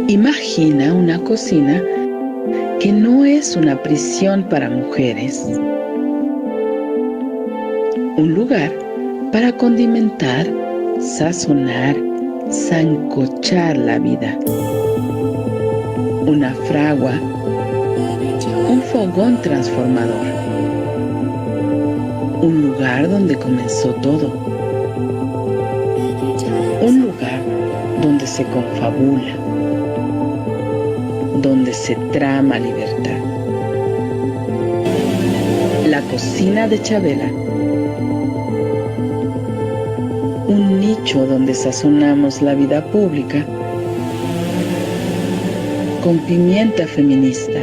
Imagina una cocina que no es una prisión para mujeres, un lugar para condimentar, sazonar, sancochar la vida, una fragua, un fogón transformador, un lugar donde comenzó todo, un lugar donde se confabula, donde se trama libertad. La cocina de Chabela, un nicho donde sazonamos la vida pública con pimienta feminista.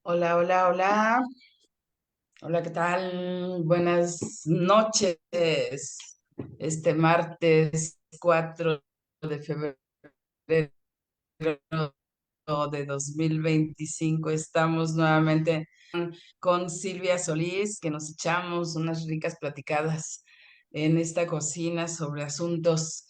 Hola, hola, hola. Hola, ¿qué tal? Buenas noches. Este martes 4 de febrero de 2025 estamos nuevamente con Silvia Solís, que nos echamos unas ricas platicadas en esta cocina sobre asuntos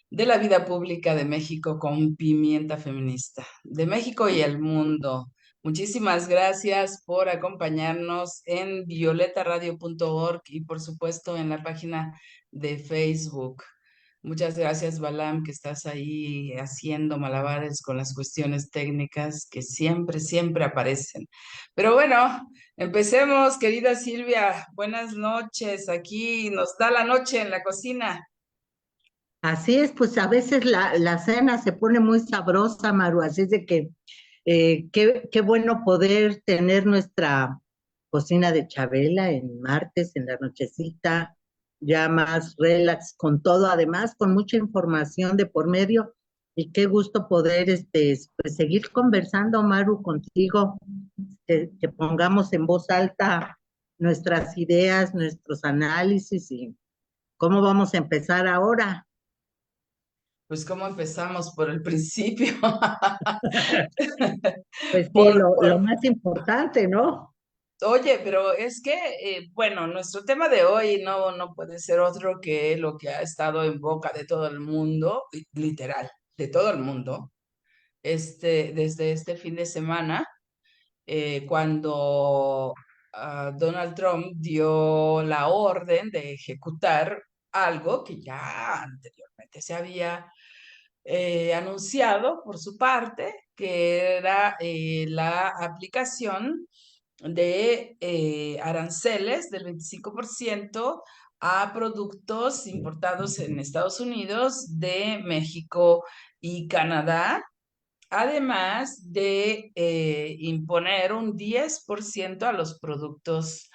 de la vida pública de México con pimienta feminista, de México y el mundo. Muchísimas gracias por acompañarnos en violetaradio.org y por supuesto en la página de Facebook. Muchas gracias, Balam, que estás ahí haciendo malabares con las cuestiones técnicas que siempre, siempre aparecen. Pero bueno, empecemos, querida Silvia. Buenas noches. Aquí nos da la noche en la cocina. Así es, pues a veces la cena se pone muy sabrosa, Maru, así es de que qué bueno poder tener nuestra cocina de Chabela en martes, en la nochecita, ya más relax con todo, además con mucha información de por medio, y qué gusto poder pues, seguir conversando, Maru, contigo, que pongamos en voz alta nuestras ideas, nuestros análisis y cómo vamos a empezar ahora. Pues, ¿cómo empezamos? Por el principio. Pues sí, Por, lo por- más importante, ¿no? Oye, pero es que, bueno, nuestro tema de hoy no puede ser otro que lo que ha estado en boca de todo el mundo, literal, de todo el mundo, desde este fin de semana, cuando Donald Trump dio la orden de ejecutar algo que ya anteriormente se había anunciado por su parte, que era la aplicación de aranceles del 25% a productos importados en Estados Unidos, de México y Canadá, además de imponer un 10% a los productos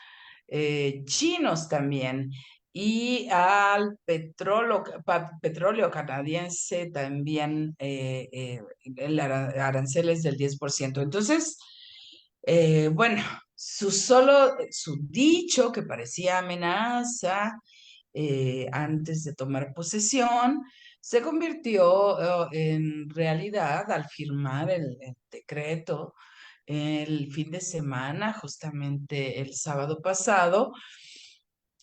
chinos también. Y al petróleo canadiense también el aranceles del 10%. Entonces, bueno, su dicho que parecía amenaza antes de tomar posesión, se convirtió en realidad al firmar el decreto el fin de semana, justamente el sábado pasado.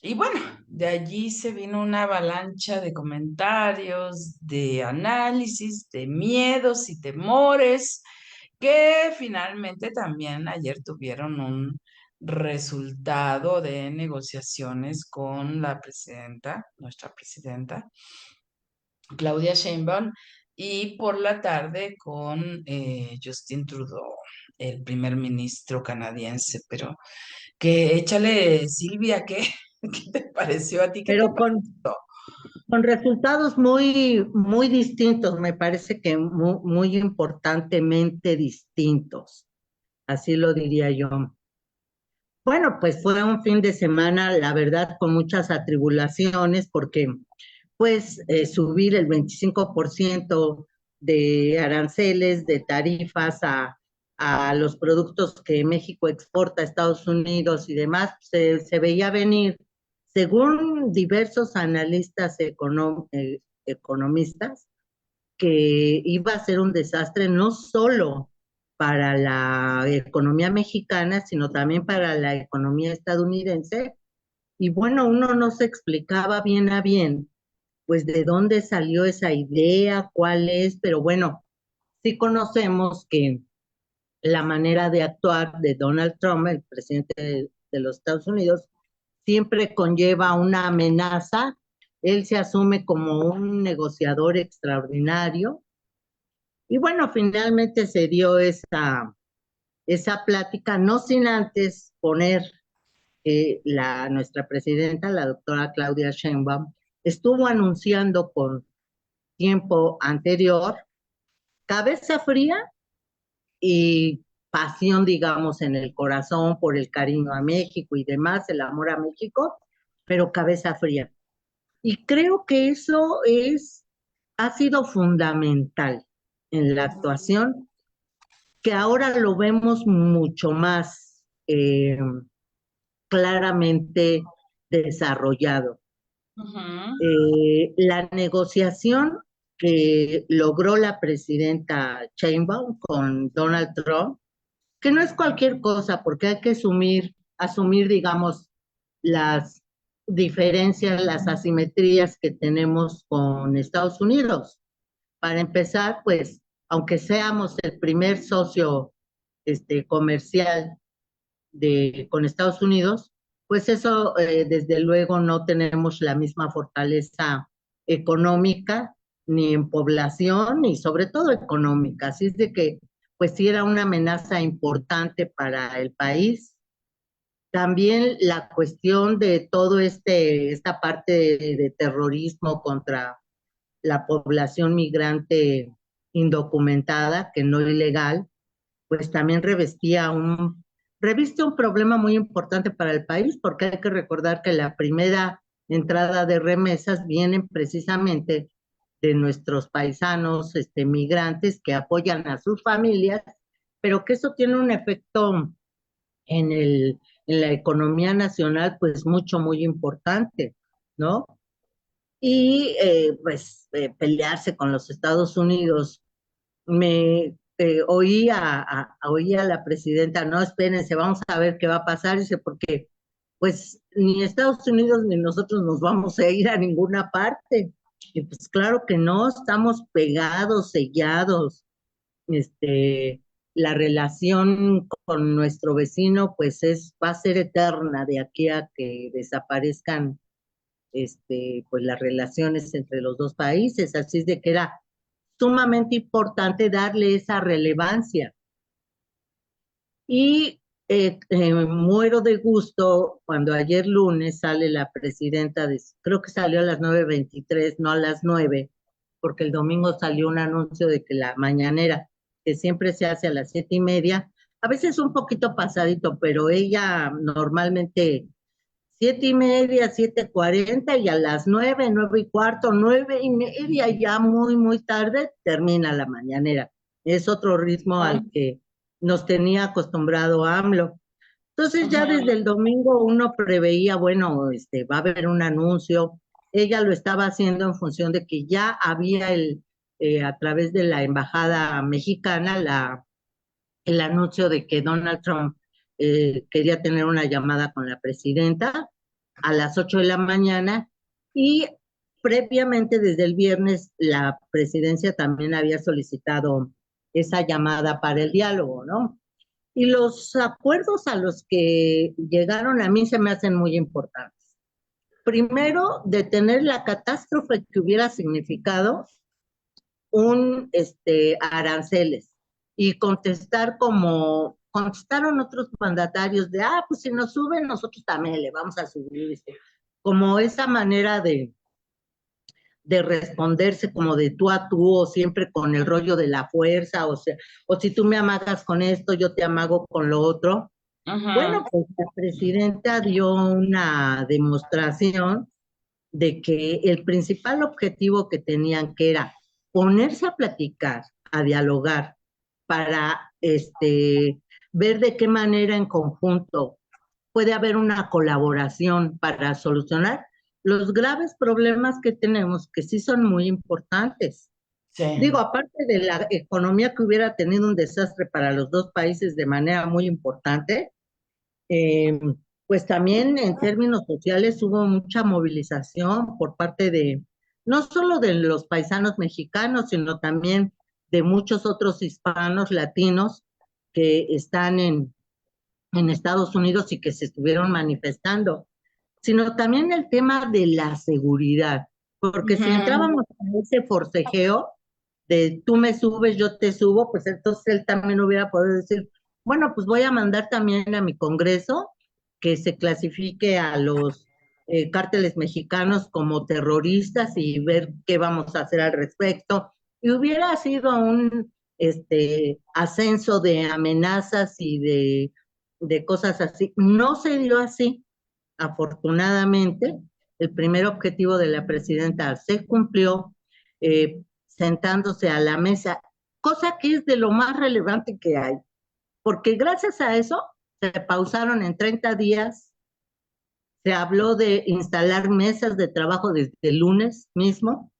Y bueno, de allí se vino una avalancha de comentarios, de análisis, de miedos y temores que finalmente también ayer tuvieron un resultado de negociaciones con la nuestra presidenta, Claudia Sheinbaum, y por la tarde con Justin Trudeau, el primer ministro canadiense. Pero que échale, Silvia, ¿qué, qué te pareció a ti? ¿Qué te Pero pareció? con resultados muy distintos, me parece que muy importantemente distintos, así lo diría yo. Bueno, pues fue un fin de semana, la verdad, con muchas atribulaciones, porque pues subir el 25% de aranceles, de tarifas a los productos que México exporta a Estados Unidos y demás, se veía venir. Según diversos analistas economistas, que iba a ser un desastre no solo para la economía mexicana, sino también para la economía estadounidense. Y bueno, uno no se explicaba bien a bien, pues de dónde salió esa idea, cuál es, pero bueno, sí conocemos que la manera de actuar de Donald Trump, el presidente de los Estados Unidos, siempre conlleva una amenaza. Él se asume como un negociador extraordinario. Y bueno, finalmente se dio esa plática, no sin antes poner nuestra presidenta, la doctora Claudia Sheinbaum, estuvo anunciando con tiempo anterior cabeza fría y pasión, digamos, en el corazón por el cariño a México y demás, el amor a México, pero cabeza fría. Y creo que ha sido fundamental en la actuación, que ahora lo vemos mucho más claramente desarrollado. La negociación que logró la presidenta Sheinbaum con Donald Trump, que no es cualquier cosa, porque hay que asumir, digamos, las diferencias, las asimetrías que tenemos con Estados Unidos. Para empezar, pues, aunque seamos el primer socio comercial con Estados Unidos, pues eso desde luego no tenemos la misma fortaleza económica, ni en población, ni sobre todo económica. Así es de que, pues sí era una amenaza importante para el país. También la cuestión de todo esta parte de terrorismo contra la población migrante indocumentada, que no ilegal, pues también reviste un problema muy importante para el país, porque hay que recordar que la primera entrada de remesas vienen precisamente de nuestros paisanos migrantes que apoyan a sus familias, pero que eso tiene un efecto en la economía nacional, pues muy importante, ¿no? Y pelearse con los Estados Unidos. Oí a la presidenta, no, espérense, vamos a ver qué va a pasar, dice, porque pues ni Estados Unidos ni nosotros nos vamos a ir a ninguna parte. Y pues claro que no, estamos pegados, sellados. La relación con nuestro vecino pues va a ser eterna de aquí a que desaparezcan pues las relaciones entre los dos países, así es de que era sumamente importante darle esa relevancia. Y muero de gusto cuando ayer lunes sale la presidenta, creo que salió a las 9:23, no a las 9, porque el domingo salió un anuncio de que la mañanera, que siempre se hace a las 7:30, a veces un poquito pasadito, pero ella normalmente 7:30, 7:40 y a las 9, 9:15, 9:30, ya muy tarde termina la mañanera. Es otro ritmo al que nos tenía acostumbrado AMLO. Entonces ya desde el domingo uno preveía, bueno, va a haber un anuncio. Ella lo estaba haciendo en función de que ya había a través de la embajada mexicana, el anuncio de que Donald Trump quería tener una llamada con la presidenta a las 8 de la mañana y previamente desde el viernes la presidencia también había solicitado esa llamada para el diálogo, ¿no? Y los acuerdos a los que llegaron a mí se me hacen muy importantes. Primero, detener la catástrofe que hubiera significado aranceles y contestar como contestaron otros mandatarios de, pues si nos suben, nosotros también le vamos a subir, como esa manera de responderse como de tú a tú o siempre con el rollo de la fuerza, o sea, o si tú me amagas con esto, yo te amago con lo otro. Bueno, pues la presidenta dio una demostración de que el principal objetivo que tenían, que era ponerse a platicar, a dialogar, para ver de qué manera en conjunto puede haber una colaboración para solucionar los graves problemas que tenemos, que sí son muy importantes. Sí. Digo, aparte de la economía que hubiera tenido un desastre para los dos países de manera muy importante, pues también en términos sociales hubo mucha movilización por parte de, no solo de los paisanos mexicanos, sino también de muchos otros hispanos, latinos, que están en Estados Unidos y que se estuvieron manifestando, sino también el tema de la seguridad, porque si entrábamos en ese forcejeo de tú me subes, yo te subo, pues entonces él también hubiera podido decir, bueno, pues voy a mandar también a mi Congreso que se clasifique a los cárteles mexicanos como terroristas y ver qué vamos a hacer al respecto. Y hubiera sido un ascenso de amenazas y de cosas así. No se dio así, afortunadamente. El primer objetivo de la presidenta se cumplió sentándose a la mesa, cosa que es de lo más relevante que hay, porque gracias a eso se pausaron en 30 días, se habló de instalar mesas de trabajo desde el lunes mismo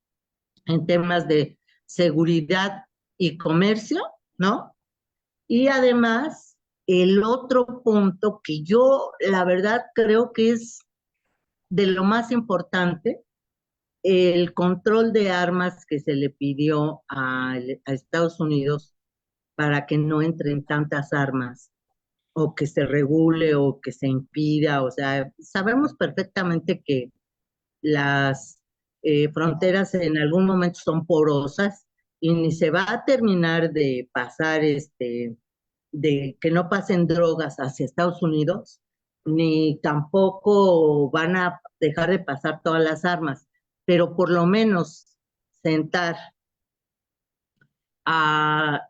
en temas de seguridad y comercio, ¿no? Y además, el otro punto que yo, la verdad, creo que es de lo más importante, el control de armas que se le pidió a Estados Unidos para que no entren tantas armas, o que se regule o que se impida. O sea, sabemos perfectamente que las fronteras en algún momento son porosas y ni se va a terminar de pasar de que no pasen drogas hacia Estados Unidos, ni tampoco van a dejar de pasar todas las armas, pero por lo menos sentar a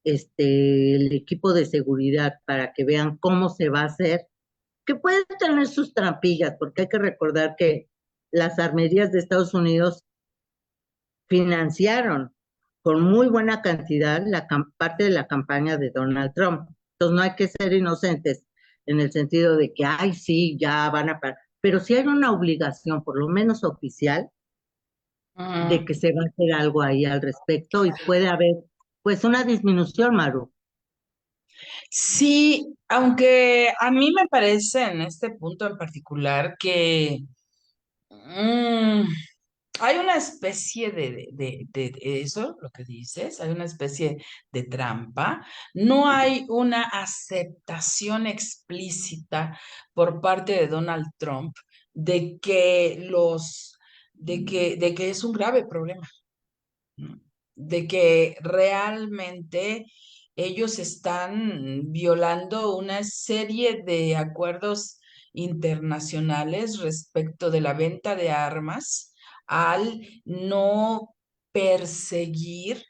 el equipo de seguridad para que vean cómo se va a hacer, que puede tener sus trampillas, porque hay que recordar que las armerías de Estados Unidos financiaron con muy buena cantidad la parte de la campaña de Donald Trump. Entonces no hay que ser inocentes en el sentido de que, ay, sí, ya van a parar. Pero sí hay una obligación, por lo menos oficial, de que se va a hacer algo ahí al respecto y puede haber, pues, una disminución, Maru. Sí, aunque a mí me parece en este punto en particular que hay una especie de eso, lo que dices, hay una especie de trampa. No hay una aceptación explícita por parte de Donald Trump de que de que es un grave problema, ¿no? De que realmente ellos están violando una serie de acuerdos internacionales respecto de la venta de armas al no perseguir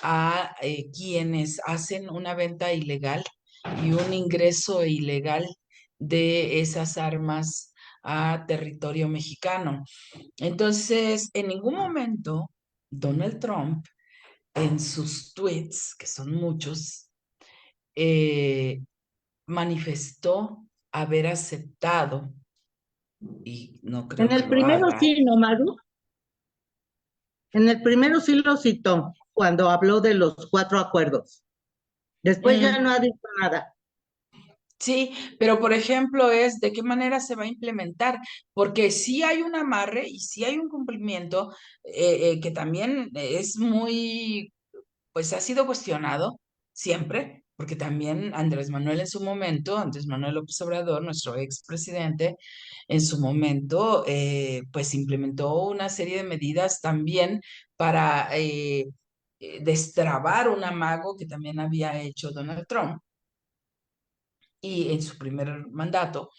a quienes hacen una venta ilegal y un ingreso ilegal de esas armas a territorio mexicano. Entonces, en ningún momento Donald Trump, en sus tweets, que son muchos, manifestó haber aceptado, y no creo En que el lo primero haga. sí, ¿no, Maru? En el primero sí lo citó, cuando habló de los 4 acuerdos. Después ya no ha dicho nada. Sí, pero por ejemplo es de qué manera se va a implementar, porque sí hay un amarre y sí hay un cumplimiento que también es muy, pues ha sido cuestionado siempre, porque también Andrés Manuel en su momento, Andrés Manuel López Obrador, nuestro expresidente, en su momento, pues implementó una serie de medidas también para destrabar un amago que también había hecho Donald Trump y en su primer mandato,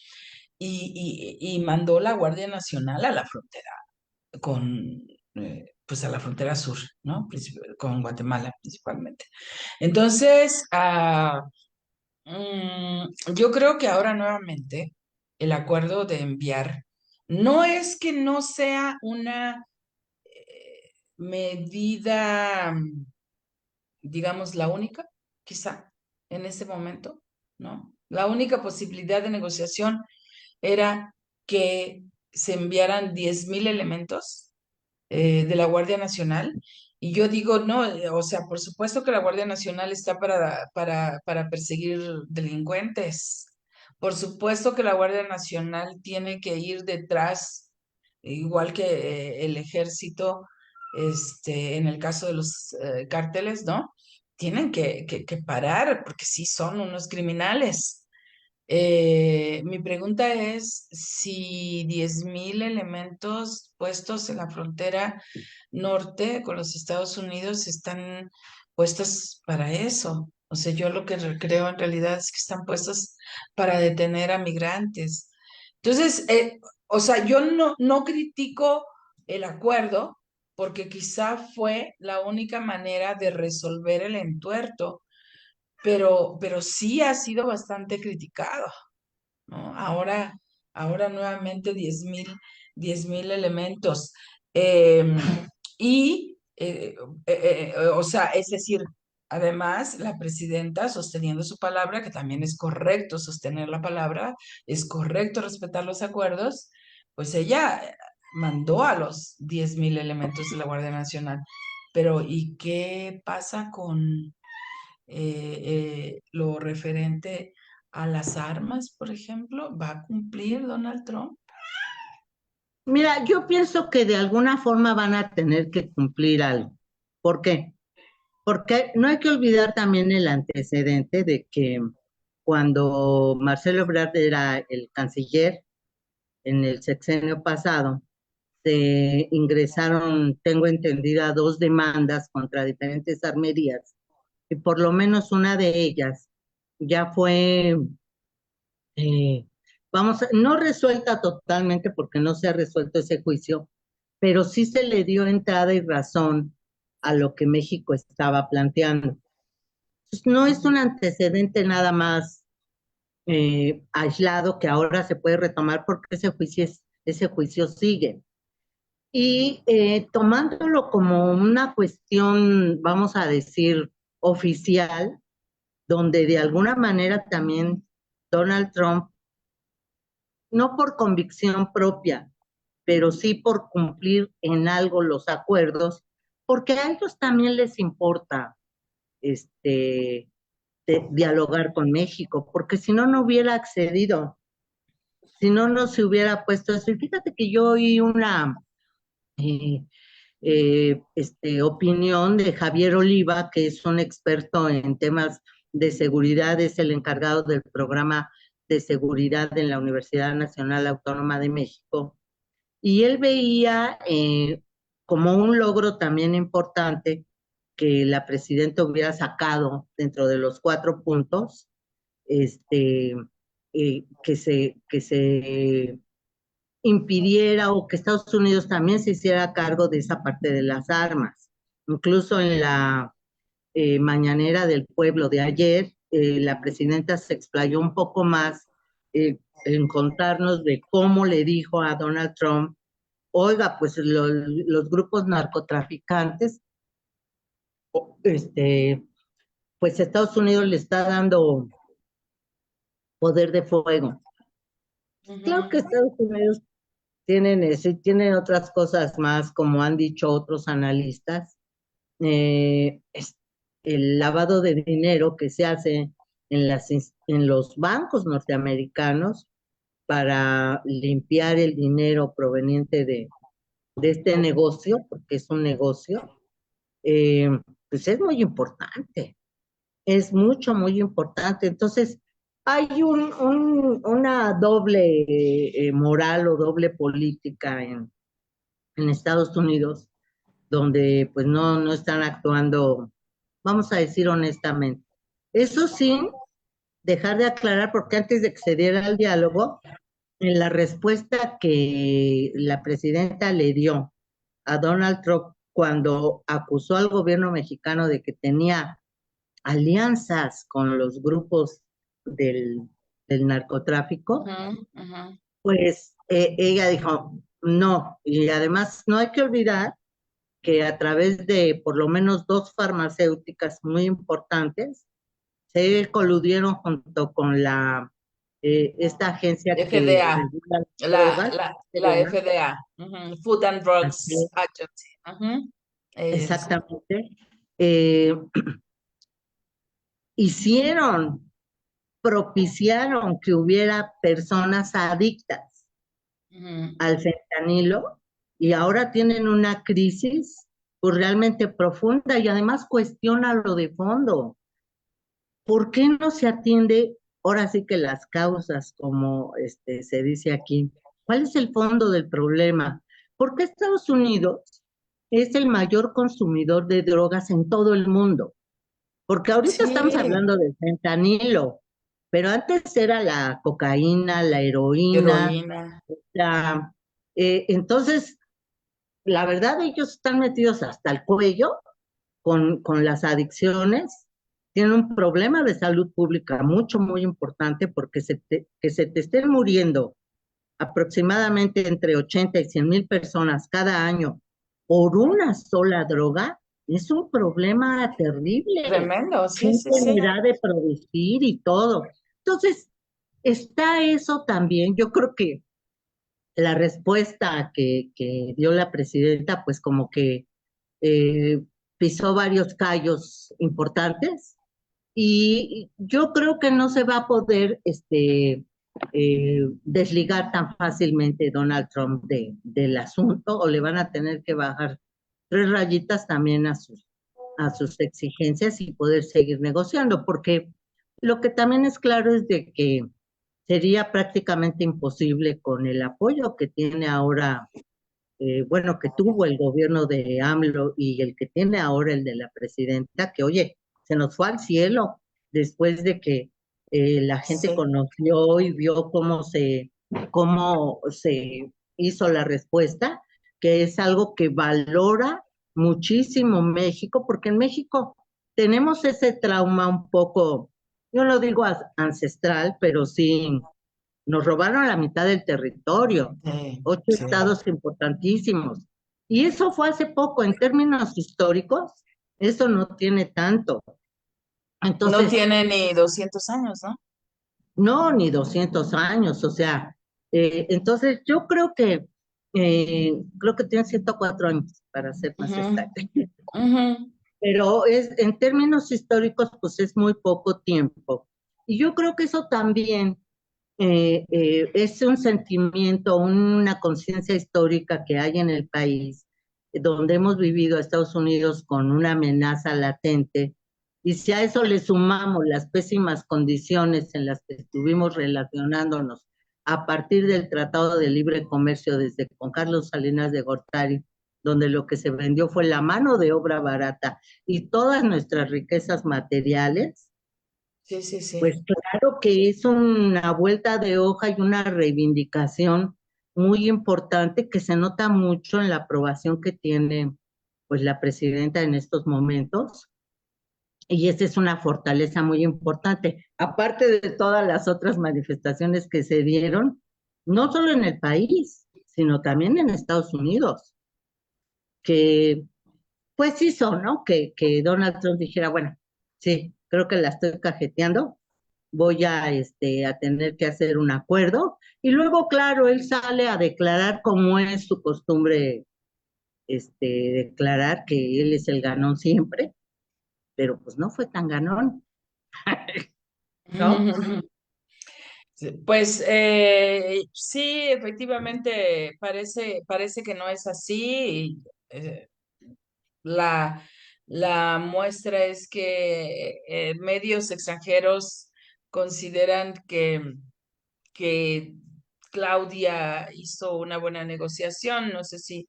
y mandó la Guardia Nacional a la frontera con, pues a la frontera sur, ¿no? Con Guatemala principalmente. Entonces, yo creo que ahora nuevamente el acuerdo de enviar no es que no sea una medida, digamos, la única, quizá, en ese momento, ¿no? La única posibilidad de negociación era que se enviaran 10,000 elementos de la Guardia Nacional. Y yo digo, no, o sea, por supuesto que la Guardia Nacional está para perseguir delincuentes. Por supuesto que la Guardia Nacional tiene que ir detrás, igual que el ejército, en el caso de los cárteles, ¿no? Tienen que parar, porque sí son unos criminales. Mi pregunta es si 10,000 elementos puestos en la frontera norte con los Estados Unidos están puestos para eso. O sea, yo lo que creo en realidad es que están puestos para detener a migrantes. Entonces, o sea, yo no critico el acuerdo porque quizá fue la única manera de resolver el entuerto, pero sí ha sido bastante criticado, ¿no? Ahora nuevamente 10,000 elementos. Eh, o sea, es decir, además, la presidenta sosteniendo su palabra, que también es correcto sostener la palabra, es correcto respetar los acuerdos, pues ella mandó a los 10,000 elementos de la Guardia Nacional. Pero, ¿y qué pasa con lo referente a las armas, por ejemplo? ¿Va a cumplir Donald Trump? Mira, yo pienso que de alguna forma van a tener que cumplir algo. ¿Por qué? Porque no hay que olvidar también el antecedente de que cuando Marcelo Ebrard era el canciller en el sexenio pasado, se ingresaron, tengo entendida, dos demandas contra diferentes armerías, y por lo menos una de ellas ya fue, eh, no resuelta totalmente porque no se ha resuelto ese juicio, pero sí se le dio entrada y razón a lo que México estaba planteando. Pues no es un antecedente nada más aislado que ahora se puede retomar porque ese juicio sigue. Y tomándolo como una cuestión, vamos a decir, oficial, donde de alguna manera también Donald Trump, no por convicción propia, pero sí por cumplir en algo los acuerdos, porque a ellos también les importa dialogar con México, porque si no, no hubiera accedido, si no, no se hubiera puesto eso. Y fíjate que yo oí una eh, opinión de Javier Oliva, que es un experto en temas de seguridad, es el encargado del programa de seguridad en la Universidad Nacional Autónoma de México, y él veía como un logro también importante que la presidenta hubiera sacado dentro de los 4 puntos, que se impidiera o que Estados Unidos también se hiciera cargo de esa parte de las armas. Incluso en la mañanera del pueblo de ayer, la presidenta se explayó un poco más en contarnos de cómo le dijo a Donald Trump: oiga, pues los grupos narcotraficantes, pues Estados Unidos le está dando poder de fuego. Claro que Estados Unidos tienen otras cosas más, como han dicho otros analistas. El lavado de dinero que se hace en los bancos norteamericanos para limpiar el dinero proveniente de este negocio, porque es un negocio, pues es muy importante. es mucho, muy importante. Entonces, hay una doble moral o doble política en Estados Unidos, donde pues no están actuando, vamos a decir honestamente. Eso sin dejar de aclarar, porque antes de que se diera el diálogo, en la respuesta que la presidenta le dio a Donald Trump cuando acusó al gobierno mexicano de que tenía alianzas con los grupos del narcotráfico, pues ella dijo, no, y además no hay que olvidar que a través de por lo menos dos farmacéuticas muy importantes se coludieron junto con esta agencia que FDA, regula las la, drogas, la, la FDA. FDA, Food and Drugs Agency. Ellos. Exactamente, eh, hicieron, propiciaron que hubiera personas adictas al fentanilo y ahora tienen una crisis pues realmente profunda y además cuestiona lo de fondo. ¿Por qué no se atiende ahora sí que las causas, como se dice aquí? ¿Cuál es el fondo del problema? ¿Por qué Estados Unidos es el mayor consumidor de drogas en todo el mundo? Porque ahorita estamos Sí, hablando del fentanilo, pero antes era la cocaína, la heroína, heroína. entonces, la verdad, ellos están metidos hasta el cuello con las adicciones, tienen un problema de salud pública mucho, muy importante porque que se te estén muriendo aproximadamente entre 80 y 100 mil personas cada año por una sola droga, es un problema terrible. Tremendo, sí, sí, Gente sí. irá de producir y todo. Entonces, está eso también. Yo creo que la respuesta que dio la presidenta, pues como que eh, pisó varios callos importantes y yo creo que no se va a poder desligar tan fácilmente Donald Trump del asunto o le van a tener que bajar tres rayitas también a sus exigencias y poder seguir negociando, porque lo que también es claro es de que sería prácticamente imposible con el apoyo que tiene ahora bueno, que tuvo el gobierno de AMLO y el que tiene ahora el de la presidenta, que oye, se nos fue al cielo después de que la gente Sí. conoció y vio cómo se hizo la respuesta, que es algo que valora muchísimo México, porque en México tenemos ese trauma un poco, yo no digo ancestral, pero sí nos robaron la mitad del territorio, Sí, 8 estados importantísimos. Y eso fue hace poco, en términos históricos, eso no tiene tanto. no Entonces, tiene ni 200 años, ¿no? no, ni 200 años, o sea, entonces yo creo que tiene 104 años, para ser más Ujú, exacta. ujú. Pero en términos históricos, pues es muy poco tiempo. Y yo creo que eso también es un sentimiento, una conciencia histórica que hay en el país, donde hemos vivido a Estados Unidos con una amenaza latente, y si a eso le sumamos las pésimas condiciones en las que estuvimos relacionándonos a partir del Tratado de Libre Comercio desde con Carlos Salinas de Gortari, donde lo que se vendió fue la mano de obra barata y todas nuestras riquezas materiales, Sí, sí, pues sí. claro que es una vuelta de hoja y una reivindicación muy importante que se nota mucho en la aprobación que tiene pues la presidenta en estos momentos y esa es una fortaleza muy importante, aparte de todas las otras manifestaciones que se dieron, no solo en el país, sino también en Estados Unidos, que pues hizo, ¿no? Que Donald Trump dijera, bueno, sí, creo que la estoy cajeteando, voy a tener que hacer un acuerdo. Y luego, claro, él sale a declarar como es su costumbre, declarar que él es el ganón siempre, pero pues no fue tan ganón, ¿no? Sí, pues sí, efectivamente parece que no es así. Y, la, La muestra es que medios extranjeros consideran que Claudia hizo una buena negociación. No sé si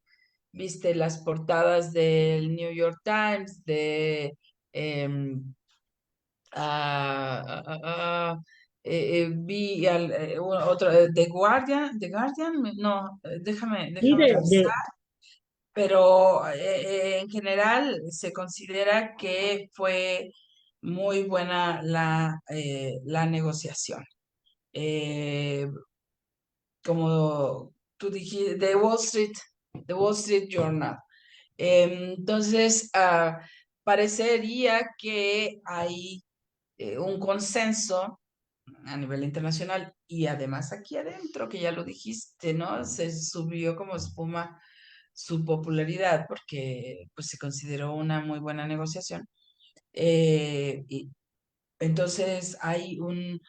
viste las portadas del New York Times, de em, vi otro, The Guardian, no, Y déjame revisar, pero en general se considera que fue muy buena la negociación. Eh, Como tú dijiste, The Wall Street Journal. Entonces, parecería que hay un consenso a nivel internacional y además aquí adentro, que ya lo dijiste, ¿no? Se subió como espuma su popularidad porque pues, se consideró una muy buena negociación. Y entonces hay un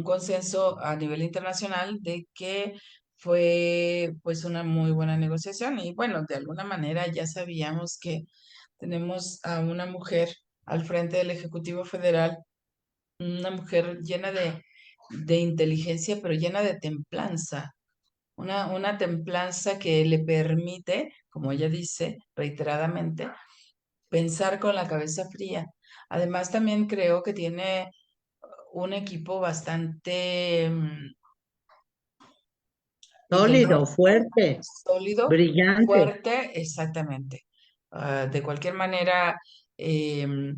consenso a nivel internacional de que fue pues una muy buena negociación y bueno, de alguna manera ya sabíamos que tenemos a una mujer al frente del Ejecutivo Federal, una mujer llena de inteligencia, pero llena de templanza, una templanza que le permite, como ella dice reiteradamente, pensar con la cabeza fría. Además, también creo que tiene un equipo bastante Sólido, inteligente, fuerte, sólido, brillante. fuerte, exactamente. De cualquier manera, em,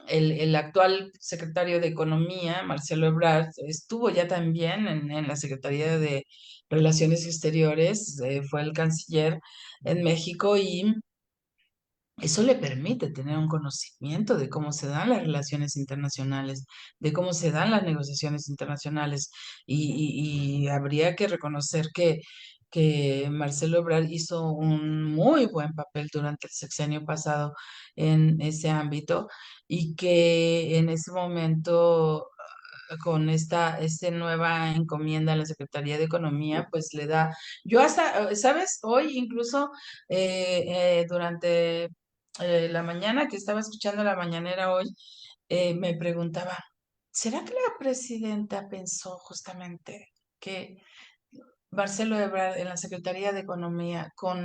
el actual secretario de Economía, Marcelo Ebrard, estuvo ya también en la Secretaría de Relaciones Exteriores, fue el canciller en México y eso le permite tener un conocimiento de cómo se dan las relaciones internacionales, de cómo se dan las negociaciones internacionales. Y habría que reconocer que Marcelo Ebrard hizo un muy buen papel durante el sexenio pasado en ese ámbito y que en ese momento con esta nueva encomienda a la Secretaría de Economía, pues le da, yo hasta, ¿sabes? Hoy incluso durante la mañana que estaba escuchando la mañanera hoy, me preguntaba, ¿será que la presidenta pensó justamente que Marcelo Ebrard en la Secretaría de Economía, con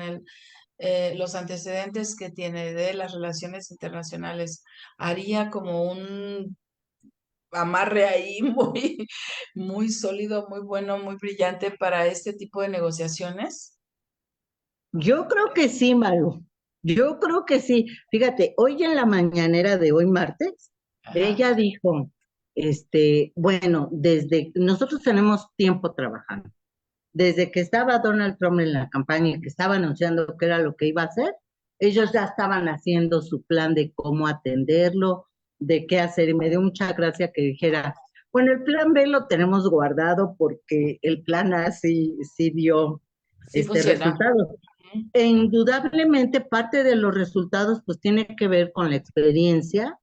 los antecedentes que tiene de las relaciones internacionales, haría como un amarre ahí muy sólido, muy bueno, muy brillante para este tipo de negociaciones? Yo creo que sí, Maru. Yo creo que sí. Fíjate, hoy en la mañanera de hoy martes, Ajá, ella dijo, bueno, desde nosotros tenemos tiempo trabajando. Desde que estaba Donald Trump en la campaña y que estaba anunciando qué era lo que iba a hacer, ellos ya estaban haciendo su plan de cómo atenderlo, de qué hacer. Y me dio mucha gracia que dijera, bueno, el plan B lo tenemos guardado porque el plan A sí dio sí funciona. resultados. Ujú. E indudablemente parte de los resultados pues tiene que ver con la experiencia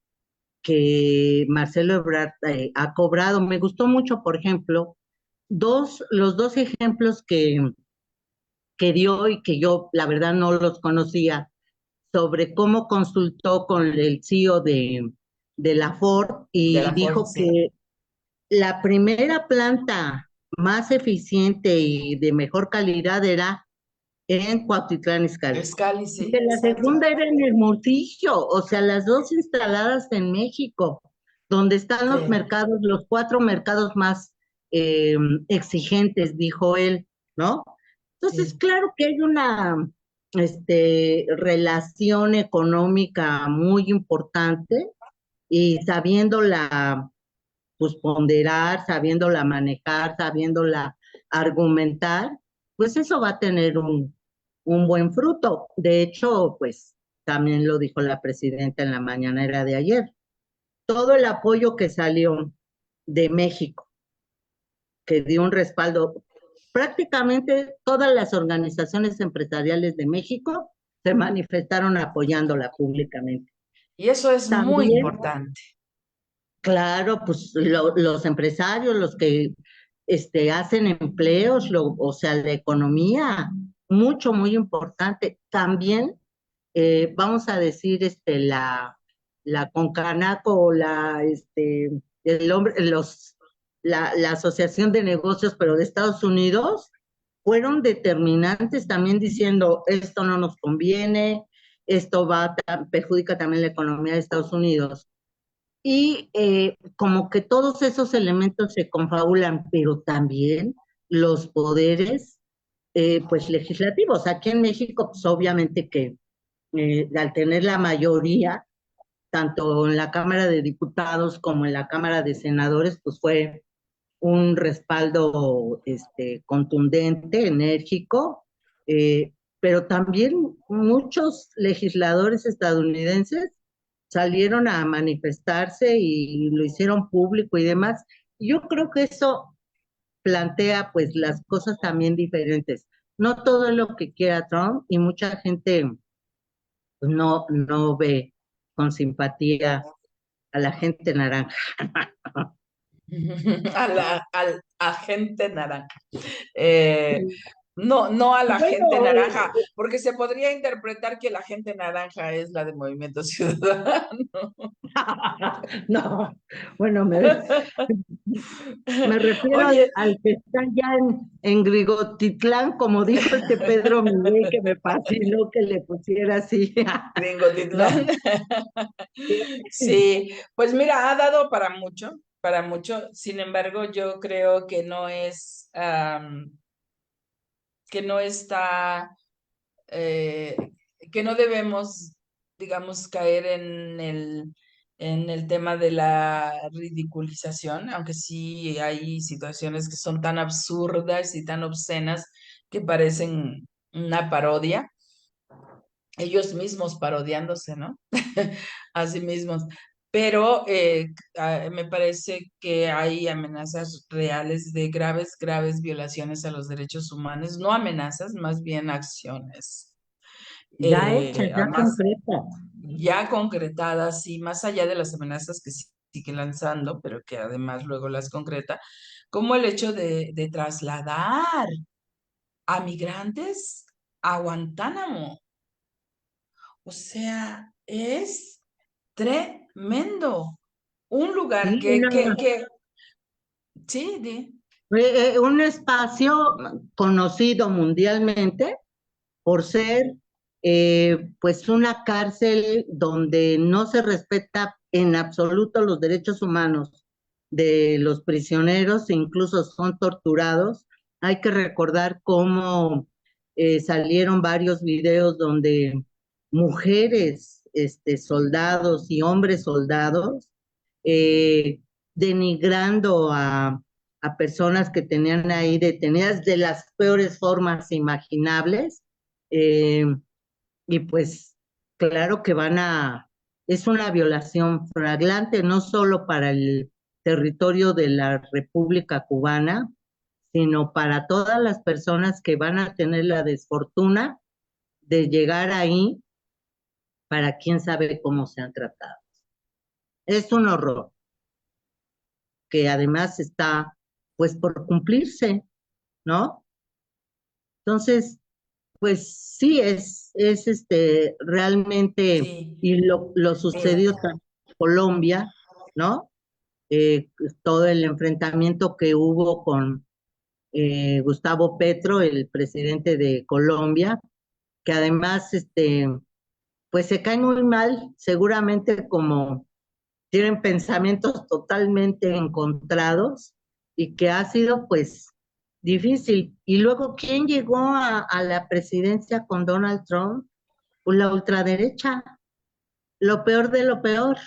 que Marcelo Ebrard ha cobrado. Me gustó mucho, por ejemplo, los dos ejemplos que dio y que yo la verdad no los conocía sobre cómo consultó con el CEO de la Ford De y la Ford, dijo sí. que la primera planta más eficiente y de mejor calidad era en Cuautitlán Izcalli. Escali, Y sí, que la exacto. segunda era en Hermosillo, o sea, las dos instaladas en México, donde están los Sí, mercados, los cuatro mercados más exigentes, dijo él, ¿no? Entonces, sí. claro que hay una relación económica muy importante y sabiéndola pues ponderar, sabiéndola manejar, sabiéndola argumentar, pues eso va a tener un buen fruto. De hecho, pues también lo dijo la presidenta en la mañanera de ayer. Todo el apoyo que salió de México, que dio un respaldo, prácticamente todas las organizaciones empresariales de México se manifestaron apoyándola públicamente. Y eso es muy También, importante. claro, pues los empresarios, los que hacen empleos, o sea, la economía, mucho, muy importante. También vamos a decir, la Concanaco o el hombre, la Asociación de Negocios, pero de Estados Unidos, fueron determinantes también diciendo, esto no nos conviene, esto perjudica también la economía de Estados Unidos. Y como que todos esos elementos se confabulan, pero también los poderes, pues legislativos. Aquí en México, pues obviamente que al tener la mayoría, tanto en la Cámara de Diputados como en la Cámara de Senadores, pues fue un respaldo contundente, enérgico, pero también muchos legisladores estadounidenses salieron a manifestarse y lo hicieron público y demás. Yo creo que eso plantea pues las cosas también diferentes. No todo es lo que quiera Trump y mucha gente pues, no ve con simpatía a la gente naranja. Al agente naranja. No a la gente Bueno, naranja, porque se podría interpretar que la gente naranja es la de Movimiento Ciudadano. no, bueno, me refiero Oye, al que está ya en Grigotitlán, como dijo este Pedro Miguel, que me fascinó que le pusiera así. Gringo No, Titlán. Sí, pues mira, ha dado para mucho. Sin embargo, yo creo que no es, que no está, eh, que no debemos, digamos, caer en el tema de la ridiculización, aunque sí hay situaciones que son tan absurdas y tan obscenas que parecen una parodia, ellos mismos parodiándose, ¿no? A sí mismos. Pero me parece que hay amenazas reales de graves, graves violaciones a los derechos humanos, no amenazas, más bien acciones. ya hechas, ya Además, concretas. ya concretadas y más allá de las amenazas que sigue lanzando, pero que además luego las concreta, como el hecho de trasladar a migrantes a Guantánamo. O sea, es tremendo. Un lugar Sí, sí, un espacio conocido mundialmente por ser pues una cárcel donde no se respeta en absoluto los derechos humanos de los prisioneros, incluso son torturados. Hay que recordar cómo salieron varios videos donde mujeres, soldados y hombres soldados, eh, denigrando a personas que tenían ahí detenidas de las peores formas imaginables. eh, y pues claro que es una violación flagrante no solo para el territorio de la República Cubana, sino para todas las personas que van a tener la desfortuna de llegar ahí para quién sabe cómo sean tratados. Es un horror que además está pues por cumplirse, ¿no? Entonces, pues sí, es realmente, sí. y lo sucedió en Colombia, ¿no? Todo el enfrentamiento que hubo con Gustavo Petro, el presidente de Colombia, que además, pues se caen muy mal, seguramente como tienen pensamientos totalmente encontrados y que ha sido pues difícil. Y luego, ¿quién llegó a la presidencia con Donald Trump? Pues la ultraderecha, lo peor de lo peor.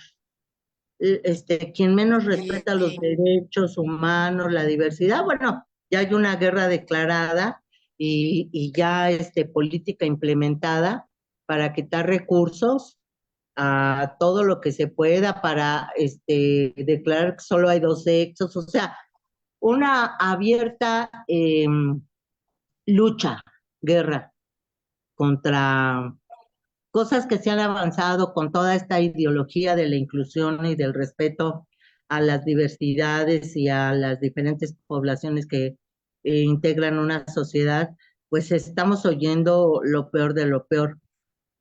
Quien menos respeta los derechos humanos, la diversidad, bueno, ya hay una guerra declarada y ya política implementada para quitar recursos a todo lo que se pueda para declarar que solo hay dos sexos, o sea, una abierta lucha, guerra contra cosas que se han avanzado con toda esta ideología de la inclusión y del respeto a las diversidades y a las diferentes poblaciones que integran una sociedad, pues estamos oyendo lo peor de lo peor.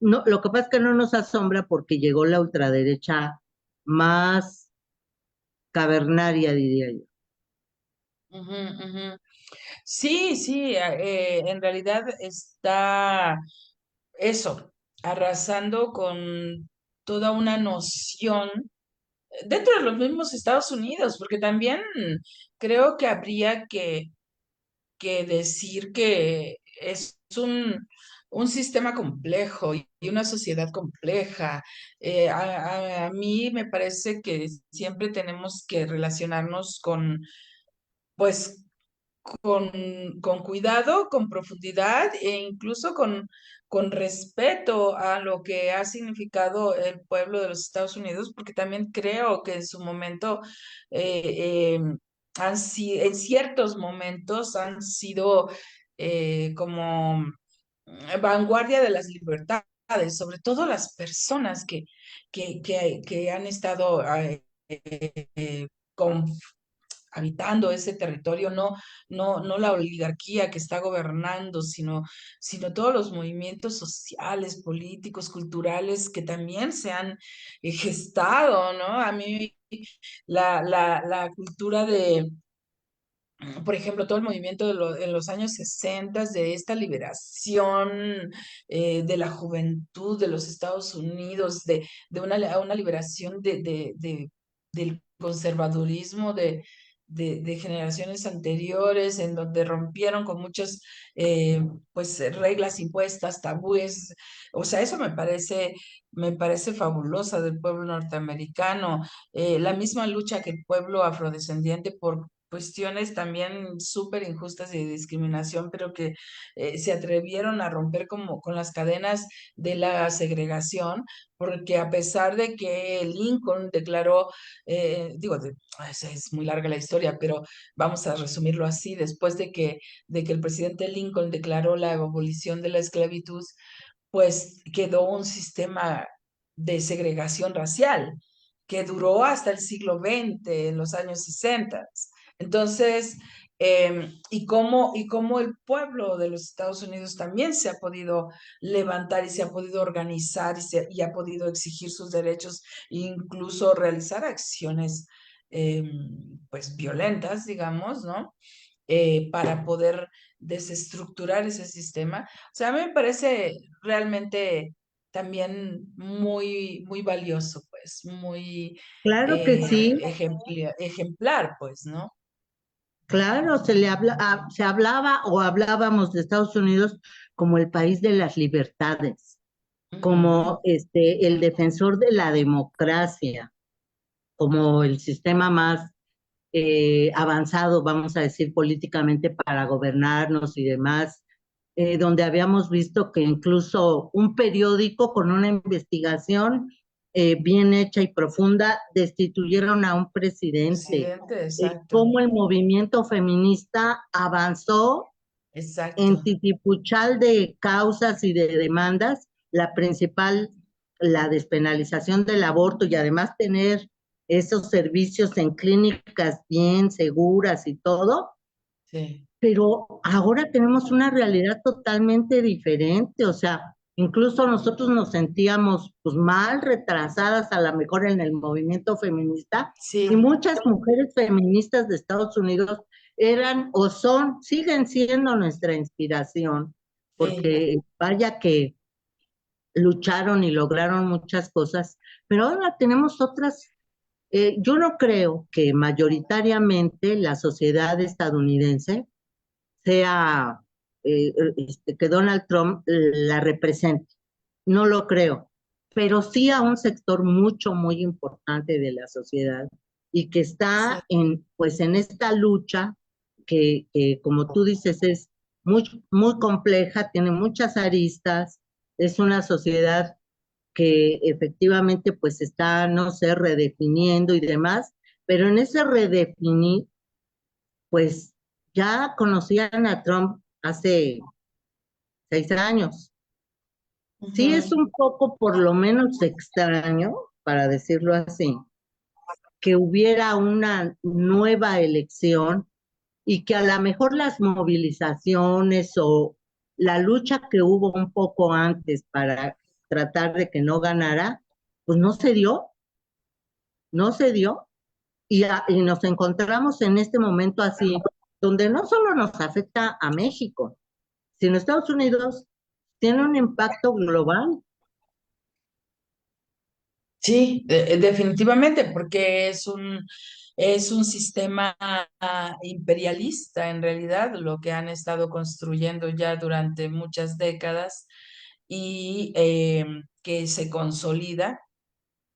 no, lo que pasa es que no nos asombra porque llegó la ultraderecha más cavernaria, diría yo. Ujú, ujú. Sí, sí, en realidad está eso, arrasando con toda una noción dentro de los mismos Estados Unidos, porque también creo que habría que decir que es un sistema complejo y una sociedad compleja. A mí me parece que siempre tenemos que relacionarnos con, pues, con cuidado, con profundidad e incluso con respeto a lo que ha significado el pueblo de los Estados Unidos, porque también creo que en su momento, en ciertos momentos han sido como vanguardia de las libertades, sobre todo las personas que han estado con habitando ese territorio, no la oligarquía que está gobernando, sino todos los movimientos sociales, políticos, culturales que también se han gestado, ¿no? A mí la cultura de, por ejemplo, todo el movimiento en los años 60 de esta liberación de la juventud de los Estados Unidos, de una liberación del conservadurismo de generaciones anteriores, en donde rompieron con muchas eh, pues, reglas impuestas, tabúes. O sea, eso me parece fabulosa del pueblo norteamericano. La misma lucha que el pueblo afrodescendiente por cuestiones también súper injustas y de discriminación, pero que se atrevieron a romper como con las cadenas de la segregación, porque a pesar de que Lincoln declaró, es muy larga la historia, pero vamos a resumirlo así, después de que el presidente Lincoln declaró la abolición de la esclavitud, pues quedó un sistema de segregación racial que duró hasta el siglo XX, en los años 60. Entonces, y cómo el pueblo de los Estados Unidos también se ha podido levantar y se ha podido organizar y ha podido exigir sus derechos e incluso realizar acciones pues violentas, digamos, ¿no? Para poder desestructurar ese sistema. O sea, a mí me parece realmente también muy, muy valioso, pues, muy Claro que sí, ejemplar, pues, ¿no? claro, se hablaba o hablábamos de Estados Unidos como el país de las libertades, Ujú. como el defensor de la democracia, como el sistema más avanzado, vamos a decir, políticamente para gobernarnos y demás, donde habíamos visto que incluso un periódico con una investigación bien hecha y profunda destituyeron a un presidente, Presidente, exacto, cómo el movimiento feminista avanzó en exacto. titipuchal de causas y de demandas, la principal, la despenalización del aborto y además tener esos servicios en clínicas bien seguras y todo, Sí, pero ahora tenemos una realidad totalmente diferente, o sea, incluso nosotros nos sentíamos pues mal, retrasadas a lo mejor en el movimiento feminista, y sí, muchas mujeres feministas de Estados Unidos eran o son, siguen siendo nuestra inspiración, sí, porque vaya que lucharon y lograron muchas cosas, pero ahora tenemos otras. Yo no creo que mayoritariamente la sociedad estadounidense sea que Donald Trump la represente. No lo creo, pero sí a un sector mucho, muy importante de la sociedad y que sí, está pues en esta lucha que como tú dices, es muy, muy compleja, tiene muchas aristas, es una sociedad que efectivamente pues está, no sé, redefiniendo y demás, pero en ese redefinir pues ya conocían a Trump hace 6 años. Sí es ujú, un poco, por lo menos, extraño, para decirlo así, que hubiera una nueva elección y que a lo mejor las movilizaciones o la lucha que hubo un poco antes para tratar de que no ganara, pues no se dio, no se dio, y nos encontramos en este momento así, donde no solo nos afecta a México, sino Estados Unidos tiene un impacto global. Sí, definitivamente, porque es un sistema imperialista en realidad, lo que han estado construyendo ya durante muchas décadas y que se consolida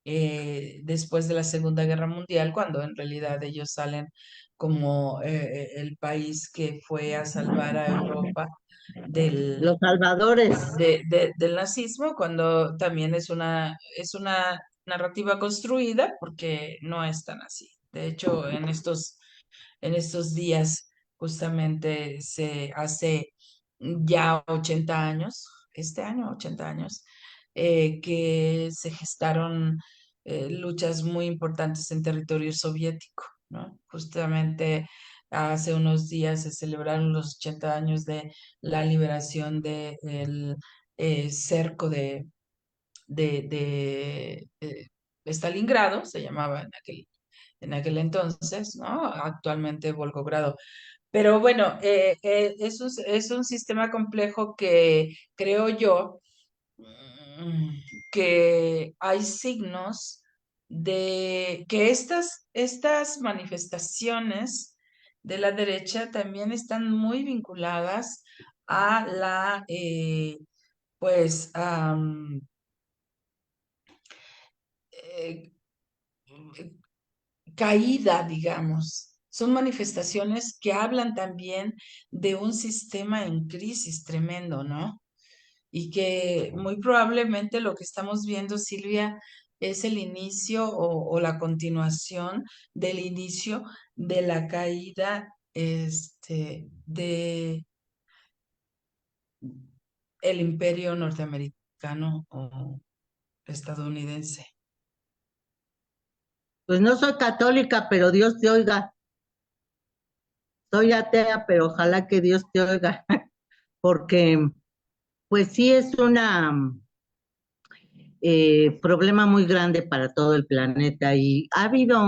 después de la Segunda Guerra Mundial, cuando en realidad ellos salen como el país que fue a salvar a Europa Los salvadores. del nazismo, cuando también es una narrativa construida, porque no es tan así. De hecho, en estos días justamente se hace ya 80 años, este año 80 años, que se gestaron luchas muy importantes en territorio soviético, ¿no? Justamente hace unos días se celebraron los 80 años de la liberación del cerco de Stalingrado, se llamaba en aquel entonces, ¿no? Actualmente Volgogrado. Pero bueno, es un sistema complejo que creo yo que hay signos de que estas manifestaciones de la derecha también están muy vinculadas a la, pues, eh, caída, digamos. Son manifestaciones que hablan también de un sistema en crisis tremendo, ¿no? Y que muy probablemente lo que estamos viendo, Silvia, es el inicio o la continuación del inicio de la caída de el imperio norteamericano o estadounidense. Pues no soy católica, pero Dios te oiga. Soy atea, pero ojalá que Dios te oiga, porque pues sí es una problema muy grande para todo el planeta y ha habido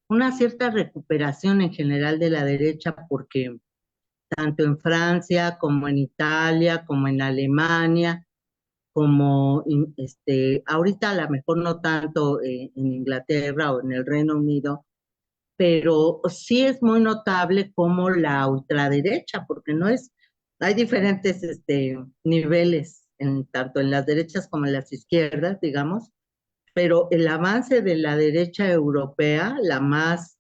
una cierta recuperación en general de la derecha porque tanto en Francia como en Italia, como en Alemania, ahorita a lo mejor no tanto en Inglaterra o en el Reino Unido, pero sí es muy notable como la ultraderecha, porque no es, hay diferentes niveles, tanto en las derechas como en las izquierdas, digamos, pero el avance de la derecha europea, la más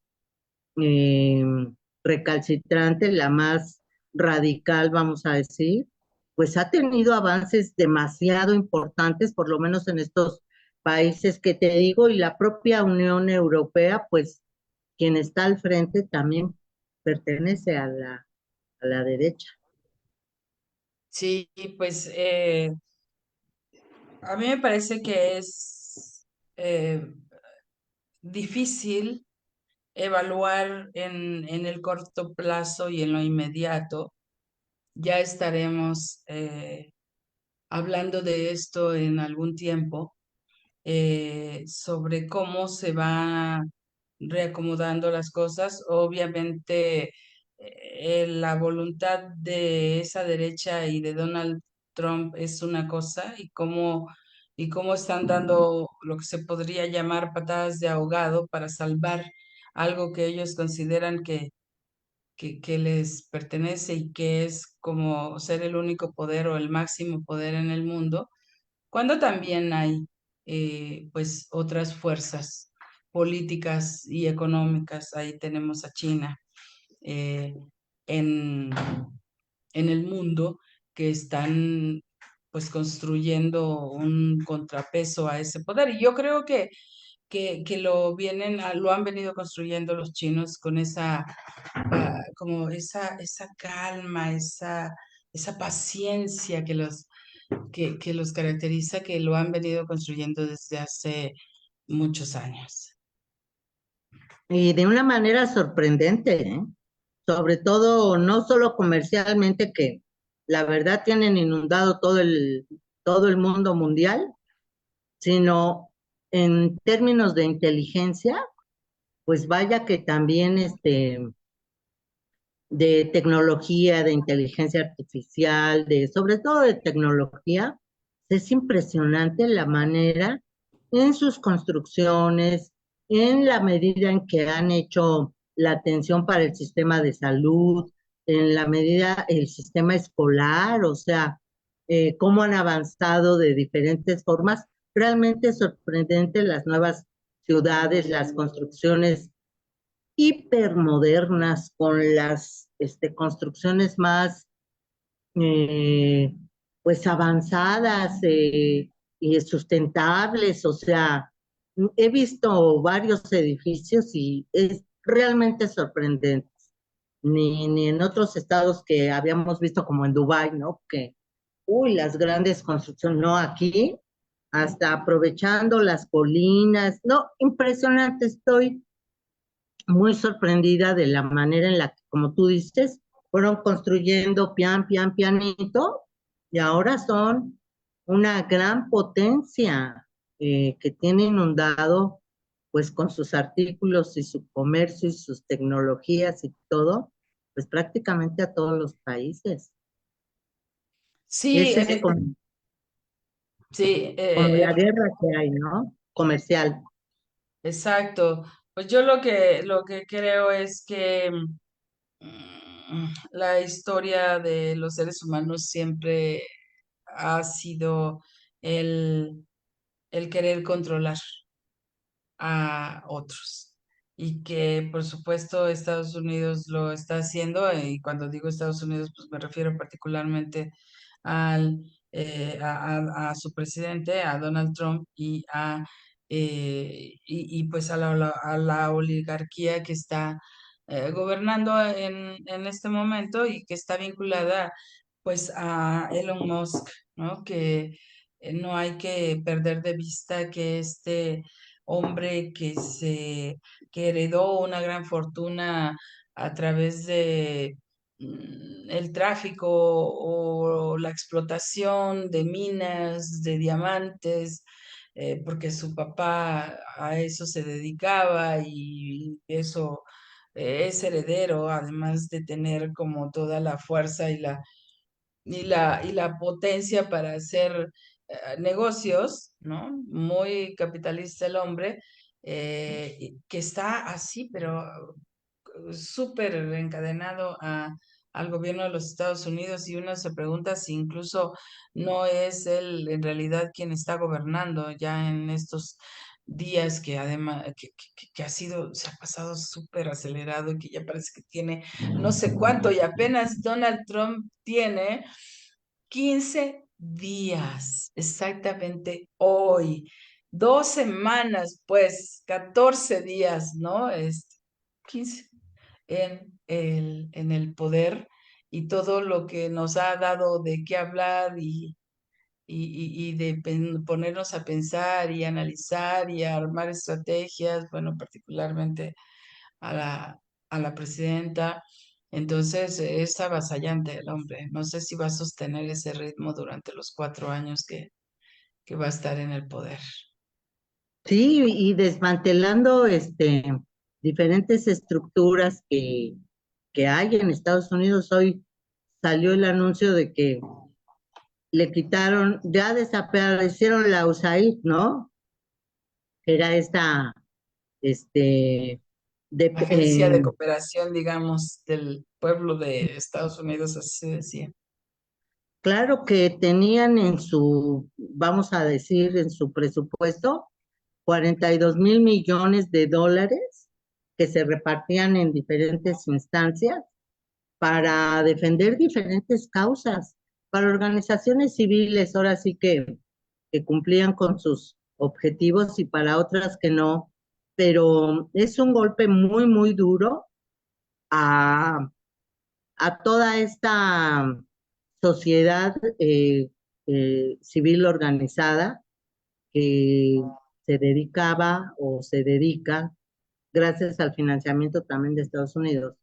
eh, recalcitrante, la más radical, vamos a decir, pues ha tenido avances demasiado importantes, por lo menos en estos países que te digo, y la propia Unión Europea, pues quien está al frente también pertenece a la derecha. Sí, pues a mí me parece que es difícil evaluar en el corto plazo y en lo inmediato. Ya estaremos hablando de esto en algún tiempo, sobre cómo se va reacomodando las cosas. Obviamente, la voluntad de esa derecha y de Donald Trump es una cosa, y cómo están dando lo que se podría llamar patadas de ahogado para salvar algo que ellos consideran que les pertenece y que es como ser el único poder o el máximo poder en el mundo, cuando también hay pues otras fuerzas políticas y económicas. Ahí tenemos a China eh, en, en el mundo, que están pues construyendo un contrapeso a ese poder. Y yo creo que lo han venido construyendo los chinos con como esa calma, esa paciencia que los caracteriza, que lo han venido construyendo desde hace muchos años. Y de una manera sorprendente, ¿eh? Sobre todo, no solo comercialmente, que la verdad tienen inundado todo todo el mundo mundial, sino en términos de inteligencia, pues vaya que también de tecnología, de inteligencia artificial, sobre todo de tecnología, es impresionante la manera en sus construcciones, en la medida en que han hecho la atención para el sistema de salud, en la medida el sistema escolar, o sea, cómo han avanzado de diferentes formas. Realmente sorprendente las nuevas ciudades, las construcciones hipermodernas con las construcciones más eh, pues avanzadas y sustentables. O sea, he visto varios edificios y es realmente sorprendente. Ni en otros estados que habíamos visto como en Dubái, ¿no? Que, uy, las grandes construcciones, no, aquí, hasta aprovechando las colinas, no, impresionante, estoy muy sorprendida de la manera en la que, como tú dices, fueron construyendo pianito, y ahora son una gran potencia que tiene inundado, pues con sus artículos y su comercio y sus tecnologías y todo, pues prácticamente a todos los países. Sí, Esa es sí, como la guerra que hay, ¿no? Comercial. exacto. Pues yo lo que creo es que la historia de los seres humanos siempre ha sido el, el querer controlar a otros. Y que por supuesto Estados Unidos lo está haciendo, y cuando digo Estados Unidos, pues me refiero particularmente al, a su presidente, a Donald Trump, pues a la oligarquía que está gobernando en este momento y que está vinculada pues a Elon Musk, ¿no? Que no hay que perder de vista que este hombre que heredó una gran fortuna a través de el tráfico o la explotación de minas, de diamantes, porque su papá a eso se dedicaba y eso es heredero, además de tener como toda la fuerza y la potencia para hacer negocios, ¿no? Muy capitalista el hombre, que está así, pero súper encadenado al gobierno de los Estados Unidos, y uno se pregunta si incluso no es él en realidad quien está gobernando ya en estos días, que además que se ha pasado súper acelerado y que ya parece que tiene no sé cuánto, y apenas Donald Trump tiene 15 días, exactamente hoy, 2 semanas, pues 14 días, ¿no? 15 en el poder, y todo lo que nos ha dado de qué hablar y de ponernos a pensar y analizar y a armar estrategias, bueno, particularmente a la presidenta. Entonces es avasallante el hombre. No sé si va a sostener ese ritmo durante los 4 años que va a estar en el poder. Sí, y desmantelando diferentes estructuras que hay en Estados Unidos. Hoy salió el anuncio de que le quitaron, ya desaparecieron la USAID, ¿no? Era esta, este, Agencia de cooperación, digamos, del pueblo de Estados Unidos, así se decía. claro que tenían en su, vamos a decir, en su presupuesto, 42,000 millones de dólares que se repartían en diferentes instancias para defender diferentes causas, para organizaciones civiles, ahora sí que cumplían con sus objetivos, y para otras que no, pero es un golpe muy, muy duro a, a toda esta sociedad civil organizada que se dedicaba o se dedica, gracias al financiamiento también de Estados Unidos,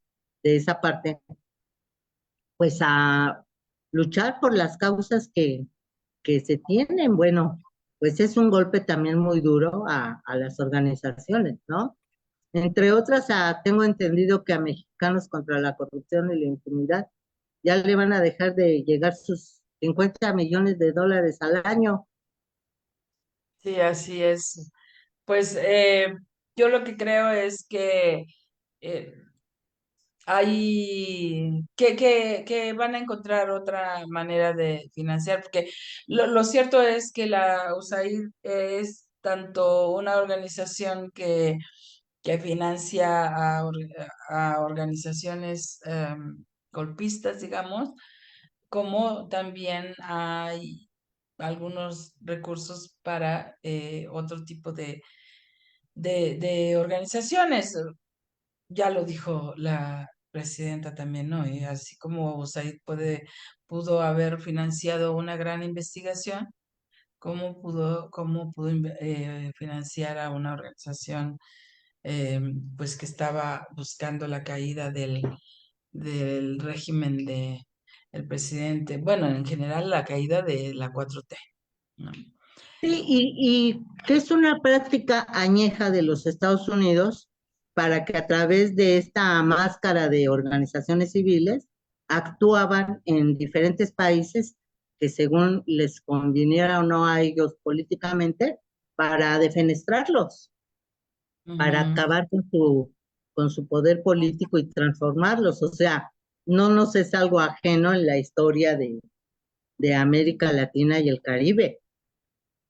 de esa parte, pues a luchar por las causas que que se tienen. Bueno, pues es un golpe también muy duro a las organizaciones, ¿no? Entre otras, tengo entendido que a Mexicanos contra la Corrupción y la Impunidad ya le van a dejar de llegar sus 50 millones de dólares al año. Sí, así es. Pues yo lo que creo es que eh, que van a encontrar otra manera de financiar, porque lo cierto es que la USAID es tanto una organización que financia a organizaciones golpistas, digamos, como también hay algunos recursos para otro tipo de organizaciones. Ya lo dijo la presidenta también, ¿no? Y así como USAID pudo haber financiado una gran investigación, ¿cómo pudo financiar a una organización eh, pues que estaba buscando la caída del régimen de el presidente? Bueno, en general la caída de la 4T, ¿no? Sí, y que es una práctica añeja de los Estados Unidos para que a través de esta máscara de organizaciones civiles actuaban en diferentes países que según les conviniera o no a ellos políticamente, para defenestrarlos, para Ujú. acabar con su poder político y transformarlos. O sea, no nos es algo ajeno en la historia de América Latina y el Caribe.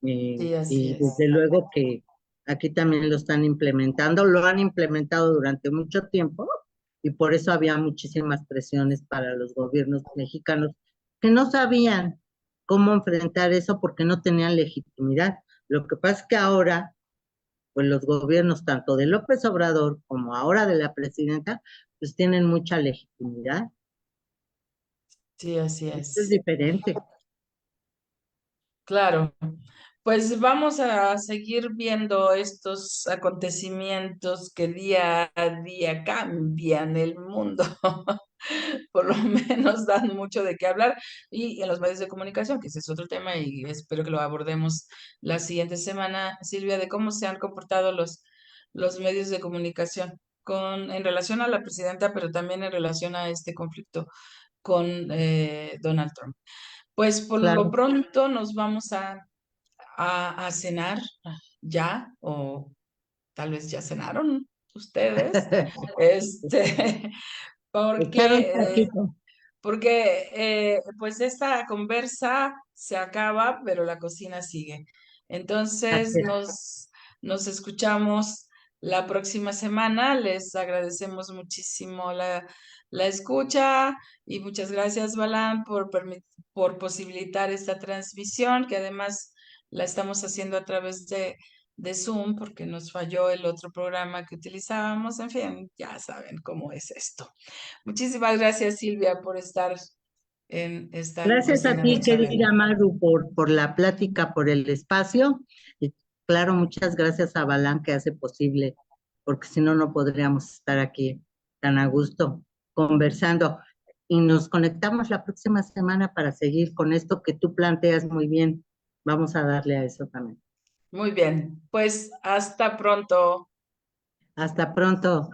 Sí, así Y es. desde luego que aquí también lo están implementando, lo han implementado durante mucho tiempo y por eso había muchísimas presiones para los gobiernos mexicanos que no sabían cómo enfrentar eso porque no tenían legitimidad. Lo que pasa es que ahora, pues los gobiernos tanto de López Obrador como ahora de la presidenta, pues tienen mucha legitimidad. Sí, así Esto es es. diferente. Claro, pues vamos a seguir viendo estos acontecimientos que día a día cambian el mundo. Por lo menos dan mucho de qué hablar. Y en los medios de comunicación, que ese es otro tema y espero que lo abordemos la siguiente semana, Silvia, de cómo se han comportado los medios de comunicación en relación a la presidenta, pero también en relación a este conflicto con Donald Trump. Pues por lo Claro. pronto nos vamos a cenar ya, o tal vez ya cenaron ustedes, este, Echar un porque, taquito. pues esta conversa se acaba, pero la cocina sigue. Entonces Así es. nos escuchamos la próxima semana. Les agradecemos muchísimo la escucha y muchas gracias, Balán, por posibilitar esta transmisión, que además la estamos haciendo a través de Zoom porque nos falló el otro programa que utilizábamos. En fin, ya saben cómo es esto. Muchísimas gracias, Silvia, por estar en esta Gracias a cocina de ti, Chabela. querida Maru, por la plática, por el espacio. Y claro, muchas gracias a Balán que hace posible, porque si no, no podríamos estar aquí tan a gusto conversando. Y nos conectamos la próxima semana para seguir con esto que tú planteas muy bien. Vamos a darle a eso también. Muy bien, pues hasta pronto. Hasta pronto.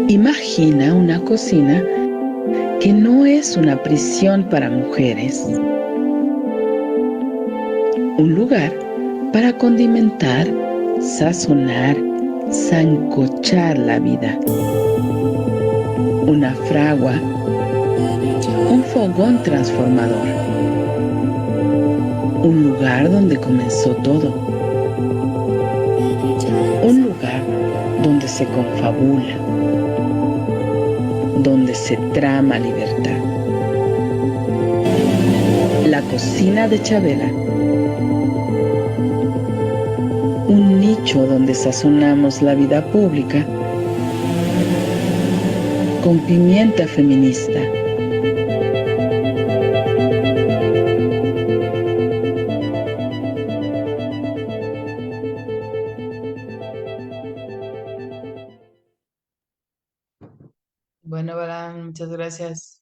Imagina una cocina que no es una prisión para mujeres, un lugar para condimentar, sazonar, sancochar la vida, una fragua, un fogón transformador, un lugar donde comenzó todo, un lugar donde se confabula, donde se trama libertad. La cocina de Chabela, un nicho donde sazonamos la vida pública con pimienta feminista. Bueno, Baran, muchas gracias.